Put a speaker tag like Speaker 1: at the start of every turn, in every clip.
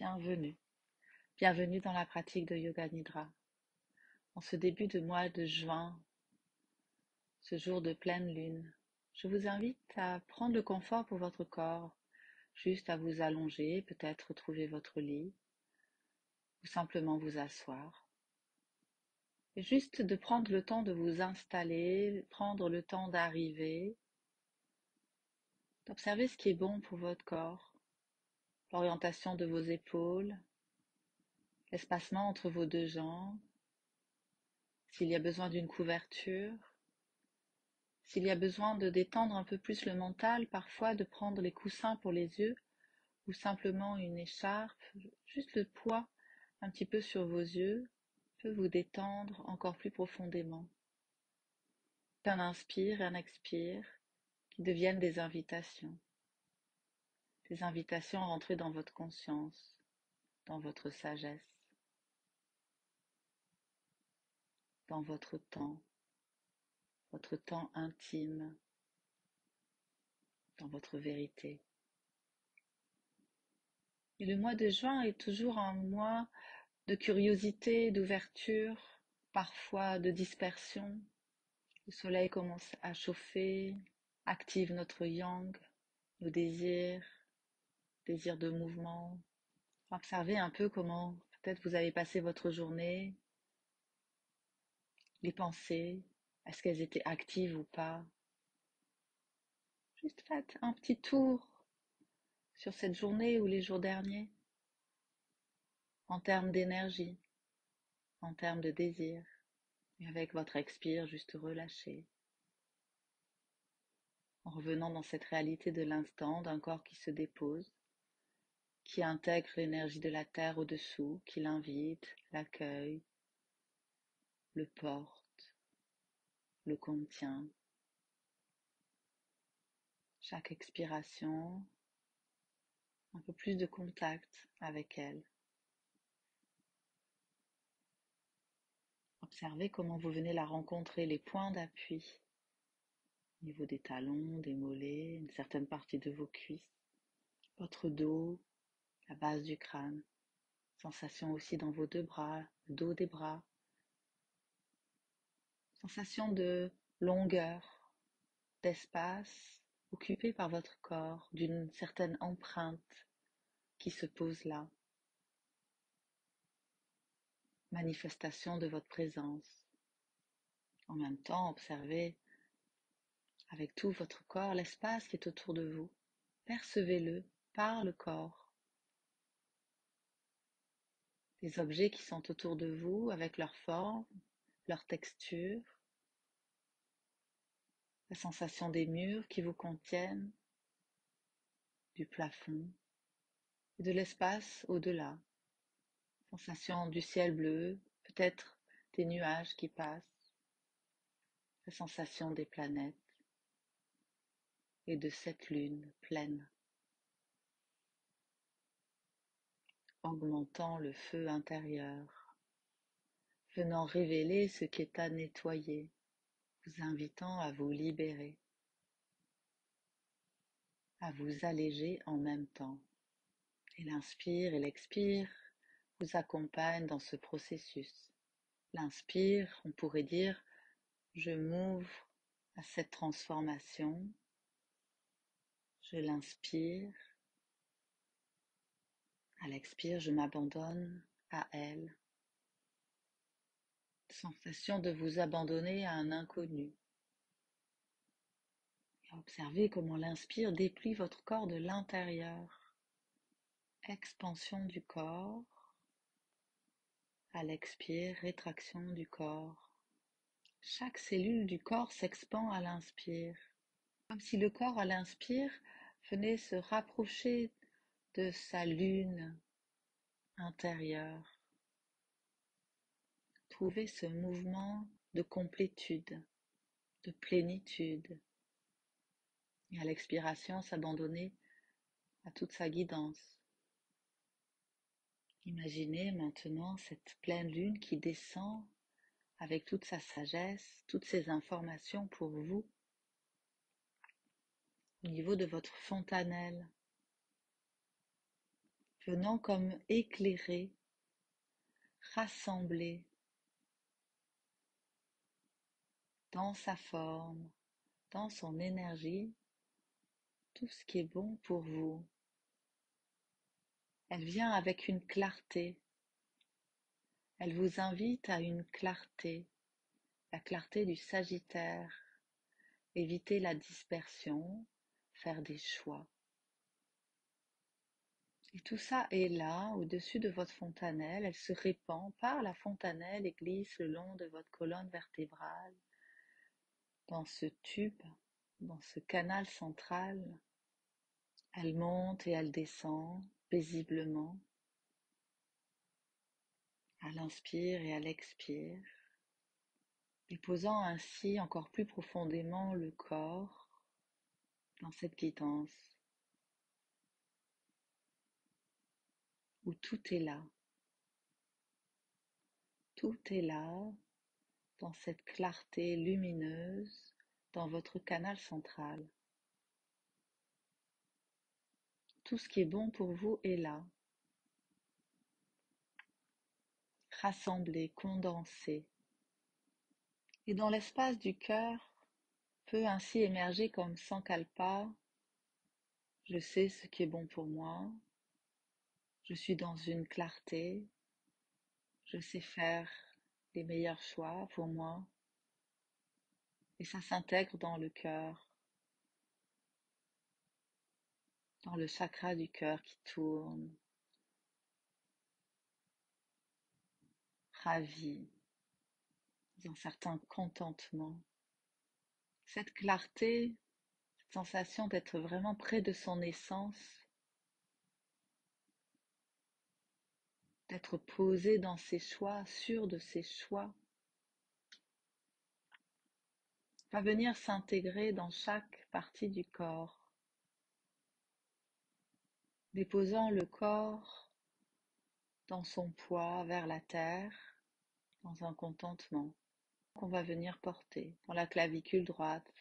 Speaker 1: Bienvenue. Bienvenue dans la pratique de Yoga Nidra. En ce début de mois de juin, ce jour de pleine lune, je vous invite à prendre le confort pour votre corps, juste à vous allonger, peut-être trouver votre lit, ou simplement vous asseoir. Et juste de prendre le temps de vous installer, prendre le temps d'arriver, d'observer ce qui est bon pour votre corps, l'orientation de vos épaules, l'espacement entre vos deux jambes, s'il y a besoin d'une couverture, s'il y a besoin de détendre un peu plus le mental, parfois de prendre les coussins pour les yeux ou simplement une écharpe, juste le poids un petit peu sur vos yeux peut vous détendre encore plus profondément. Un inspire et un expire qui deviennent des invitations à rentrer dans votre conscience, dans votre sagesse, dans votre temps intime, dans votre vérité. Et le mois de juin est toujours un mois de curiosité, d'ouverture, parfois de dispersion. Le soleil commence à chauffer, active notre yang, nos désirs de mouvement. Observez un peu comment peut-être vous avez passé votre journée, les pensées, est-ce qu'elles étaient actives ou pas. Juste faites un petit tour sur cette journée ou les jours derniers, en termes d'énergie, en termes de désir. Et avec votre expire, juste relâchez. En revenant dans cette réalité de l'instant, d'un corps qui se dépose, qui intègre l'énergie de la terre au-dessous, qui l'invite, l'accueille, le porte, le contient. Chaque expiration, un peu plus de contact avec elle. Observez comment vous venez la rencontrer, les points d'appui, au niveau des talons, des mollets, une certaine partie de vos cuisses, votre dos, la base du crâne. Sensation aussi dans vos deux bras, le dos des bras. Sensation de longueur, d'espace occupé par votre corps, d'une certaine empreinte qui se pose là. Manifestation de votre présence. En même temps, observez avec tout votre corps l'espace qui est autour de vous. Percevez-le par le corps. Les objets qui sont autour de vous avec leur forme, leur texture, la sensation des murs qui vous contiennent, du plafond et de l'espace au-delà. Sensation du ciel bleu, peut-être des nuages qui passent, la sensation des planètes et de cette lune pleine, augmentant le feu intérieur, venant révéler ce qui est à nettoyer, vous invitant à vous libérer, à vous alléger en même temps. Et l'inspire et l'expire vous accompagnent dans ce processus. L'inspire, on pourrait dire, je m'ouvre à cette transformation, je l'inspire, à l'expire, je m'abandonne à elle. Sensation de vous abandonner à un inconnu. Et observez comment l'inspire déplie votre corps de l'intérieur. Expansion du corps. À l'expire, rétraction du corps. Chaque cellule du corps s'expand à l'inspire. Comme si le corps à l'inspire venait se rapprocher de sa lune intérieure. Trouvez ce mouvement de complétude, de plénitude. Et à l'expiration, s'abandonner à toute sa guidance. Imaginez maintenant cette pleine lune qui descend avec toute sa sagesse, toutes ses informations pour vous, au niveau de votre fontanelle. venant comme éclairer, rassembler dans sa forme, dans son énergie, tout ce qui est bon pour vous. Elle vient avec une clarté. Elle vous invite à une clarté, la clarté du Sagittaire. Éviter la dispersion, faire des choix. Et tout ça est là, au-dessus de votre fontanelle. Elle se répand par la fontanelle et glisse le long de votre colonne vertébrale, dans ce tube, dans ce canal central. Elle monte et elle descend paisiblement. À l'inspire et à l'expire, déposant ainsi encore plus profondément le corps dans cette guidance où tout est là. Tout est là, dans cette clarté lumineuse, dans votre canal central. Tout ce qui est bon pour vous est là, rassemblé, condensé. Et dans l'espace du cœur, peut ainsi émerger comme Sankalpa, je sais ce qui est bon pour moi, je suis dans une clarté, je sais faire les meilleurs choix pour moi, et ça s'intègre dans le cœur, dans le chakra du cœur qui tourne, ravi, dans un certain contentement. Cette clarté, cette sensation d'être vraiment près de son essence, d'être posé dans ses choix, sûr de ses choix, va venir s'intégrer dans chaque partie du corps, déposant le corps dans son poids vers la terre, dans un contentement qu'on va venir porter dans la clavicule droite,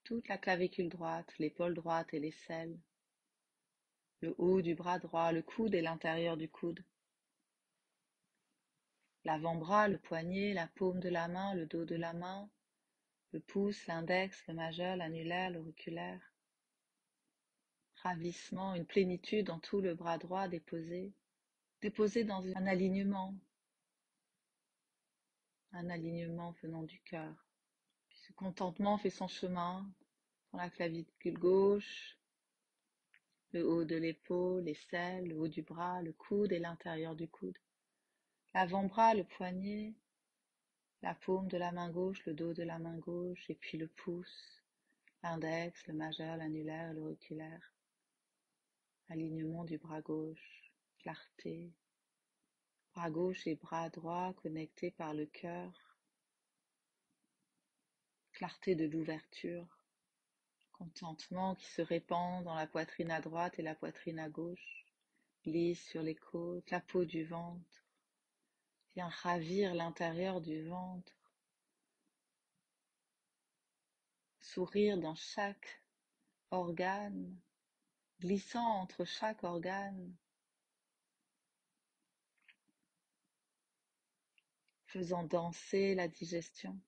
Speaker 1: toute la clavicule droite, l'épaule droite et l'aisselle, le haut du bras droit, le coude et l'intérieur du coude, l'avant-bras, le poignet, la paume de la main, le dos de la main, le pouce, l'index, le majeur, l'annulaire, l'auriculaire. Ravissement, une plénitude dans tout le bras droit déposé dans un alignement venant du cœur. Puis ce contentement fait son chemin dans la clavicule gauche, le haut de l'épaule, l'aisselle, le haut du bras, le coude et l'intérieur du coude. L'avant-bras, le poignet, la paume de la main gauche, le dos de la main gauche, et puis le pouce, l'index, le majeur, l'annulaire et l'auriculaire. Alignement du bras gauche, clarté. Bras gauche et bras droit connectés par le cœur. Clarté de l'ouverture. Contentement qui se répand dans la poitrine à droite et la poitrine à gauche. Glisse sur les côtes, la peau du ventre. Vient ravir l'intérieur du ventre. Sourire dans chaque organe, glissant entre chaque organe, faisant danser la digestion,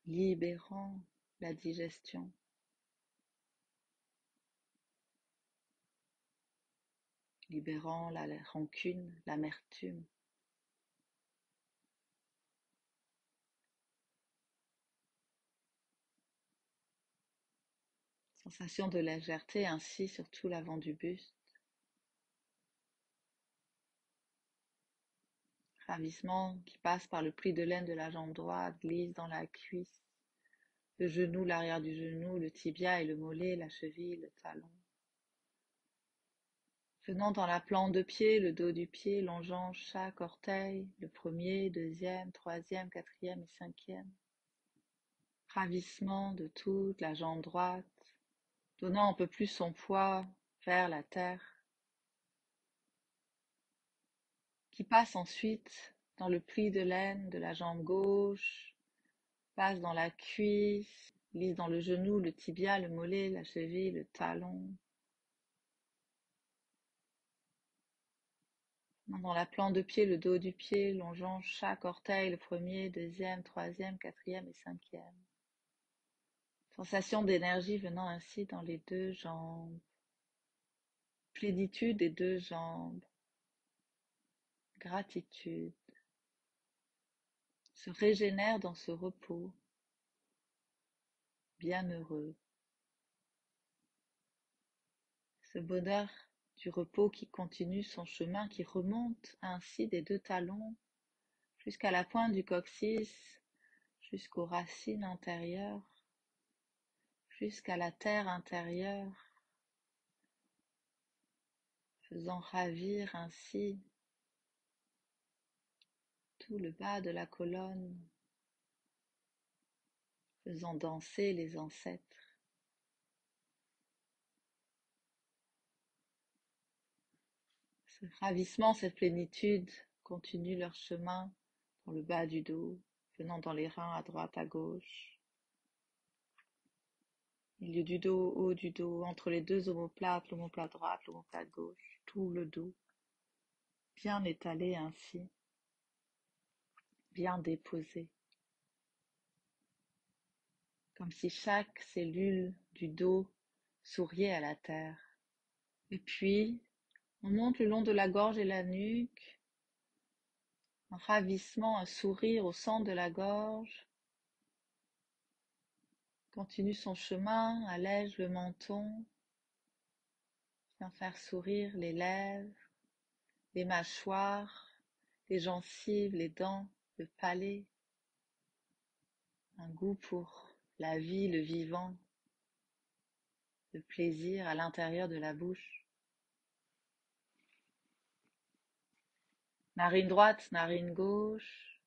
Speaker 1: libérant la digestion, libérant la rancune, l'amertume. Sensation de légèreté ainsi sur tout l'avant du buste. Ravissement qui passe par le pli de laine de la jambe droite, glisse dans la cuisse, le genou, l'arrière du genou, le tibia et le mollet, la cheville, le talon. Venant dans la plante de pied, le dos du pied, longeant chaque orteil, le premier, deuxième, troisième, quatrième et cinquième. Ravissement de toute la jambe droite, donnant un peu plus son poids vers la terre, qui passe ensuite dans le pli de laine de la jambe gauche, passe dans la cuisse, glisse dans le genou, le tibia, le mollet, la cheville, le talon. Dans la plante de pied, le dos du pied, longeant chaque orteil, le premier, deuxième, troisième, quatrième et cinquième. Sensation d'énergie venant ainsi dans les deux jambes. Plénitude des deux jambes. Gratitude. Se régénère dans ce repos. Bienheureux. Ce bonheur du repos qui continue son chemin, qui remonte ainsi des deux talons jusqu'à la pointe du coccyx, jusqu'aux racines intérieures, jusqu'à la terre intérieure, faisant ravir ainsi tout le bas de la colonne, faisant danser les ancêtres. Ce ravissement, cette plénitude continuent leur chemin dans le bas du dos, venant dans les reins à droite, à gauche, milieu du dos, haut du dos, entre les deux omoplates, l'omoplate droite, l'omoplate gauche, tout le dos, bien étalé ainsi, bien déposé, comme si chaque cellule du dos souriait à la terre. Et puis, on monte le long de la gorge et la nuque, un ravissement, un sourire au centre de la gorge, continue son chemin, allège le menton, vient faire sourire les lèvres, les mâchoires, les gencives, les dents, le palais, un goût pour la vie, le vivant, le plaisir à l'intérieur de la bouche. Narine droite, narine gauche,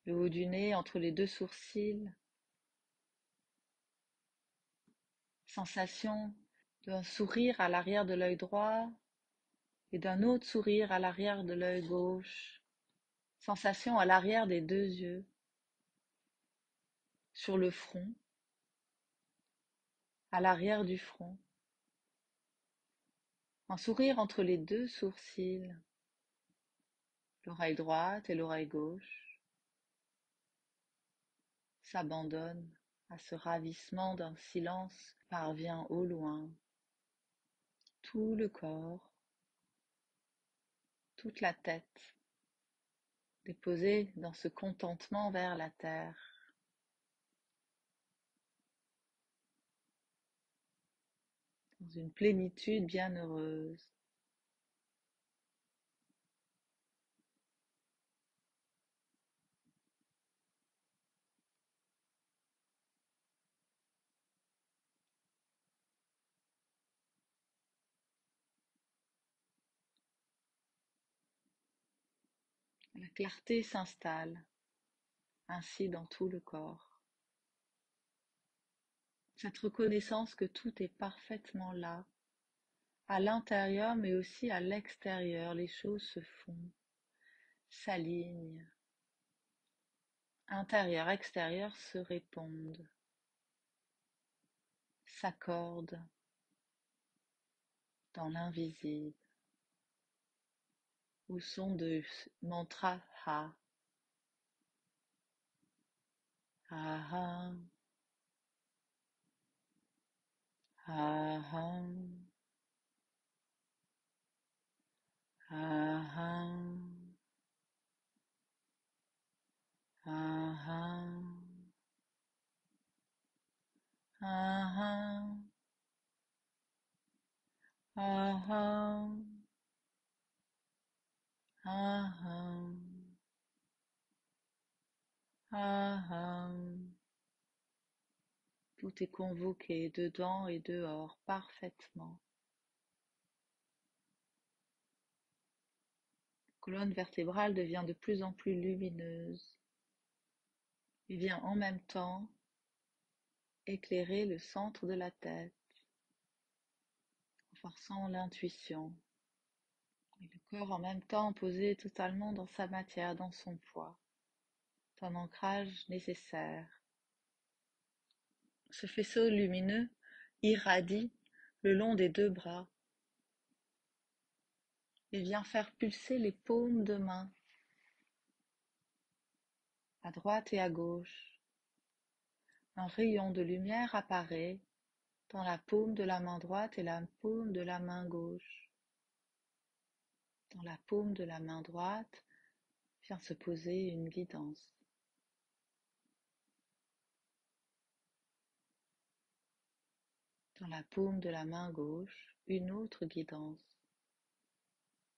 Speaker 1: le haut du nez entre les deux sourcils, sensation d'un sourire à l'arrière de l'œil droit et d'un autre sourire à l'arrière de l'œil gauche, sensation à l'arrière des deux yeux, sur le front, à l'arrière du front, un sourire entre les deux sourcils, l'oreille droite et l'oreille gauche, s'abandonne à ce ravissement d'un silence qui parvient au loin, tout le corps, toute la tête, déposée dans ce contentement vers la terre. Dans une plénitude bienheureuse. La clarté s'installe ainsi dans tout le corps. Cette reconnaissance que tout est parfaitement là, à l'intérieur mais aussi à l'extérieur, les choses se font, s'alignent, intérieur, extérieur se répondent, s'accordent dans l'invisible, au son de mantra Ha. Ha ha, ha ha, ha ha, ha ha, ha ha, ha ha, ha ha, ha ha. Tout est convoqué dedans et dehors parfaitement. La colonne vertébrale devient de plus en plus lumineuse et vient en même temps éclairer le centre de la tête, renforçant l'intuition. Et le corps en même temps posé totalement dans sa matière, dans son poids, un ancrage nécessaire. Ce faisceau lumineux irradie le long des deux bras. Il vient faire pulser les paumes de main, à droite et à gauche. Un rayon de lumière apparaît dans la paume de la main droite et la paume de la main gauche. Dans la paume de la main droite vient se poser une guidance. Dans la paume de la main gauche, une autre guidance,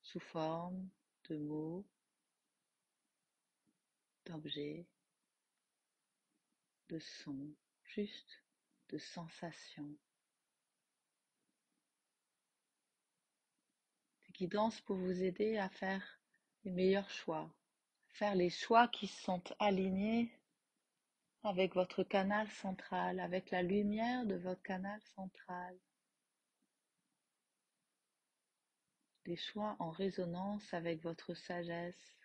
Speaker 1: sous forme de mots, d'objets, de sons, juste de sensations. Des guidances pour vous aider à faire les meilleurs choix, faire les choix qui sont alignés avec votre canal central, avec la lumière de votre canal central. Des choix en résonance avec votre sagesse,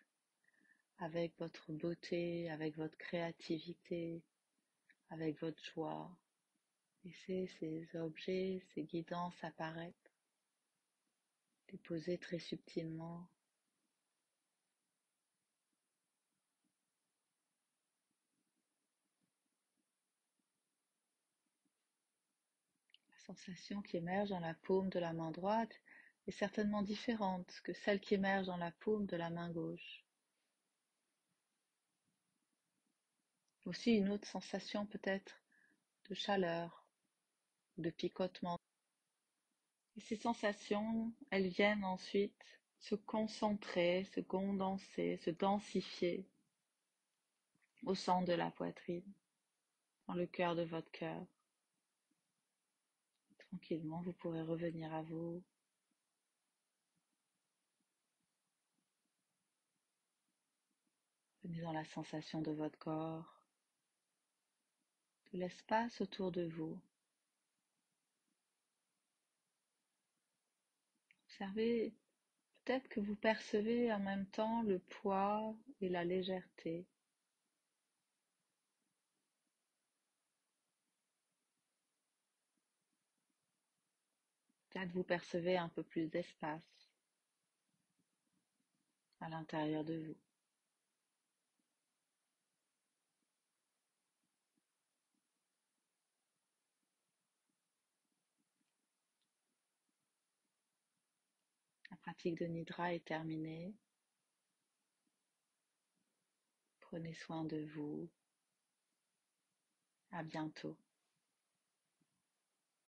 Speaker 1: avec votre beauté, avec votre créativité, avec votre joie. Laissez ces objets, ces guidances apparaître, les poser très subtilement. La sensation qui émerge dans la paume de la main droite est certainement différente que celle qui émerge dans la paume de la main gauche. Aussi une autre sensation peut-être de chaleur, de picotement. Et ces sensations, elles viennent ensuite se concentrer, se condenser, se densifier au centre de la poitrine, dans le cœur de votre cœur. Tranquillement, vous pourrez revenir à vous. Venez dans la sensation de votre corps, de l'espace autour de vous. Observez, peut-être que vous percevez en même temps le poids et la légèreté. Peut-être vous percevez un peu plus d'espace à l'intérieur de vous. La pratique de Nidra est terminée. Prenez soin de vous. À bientôt.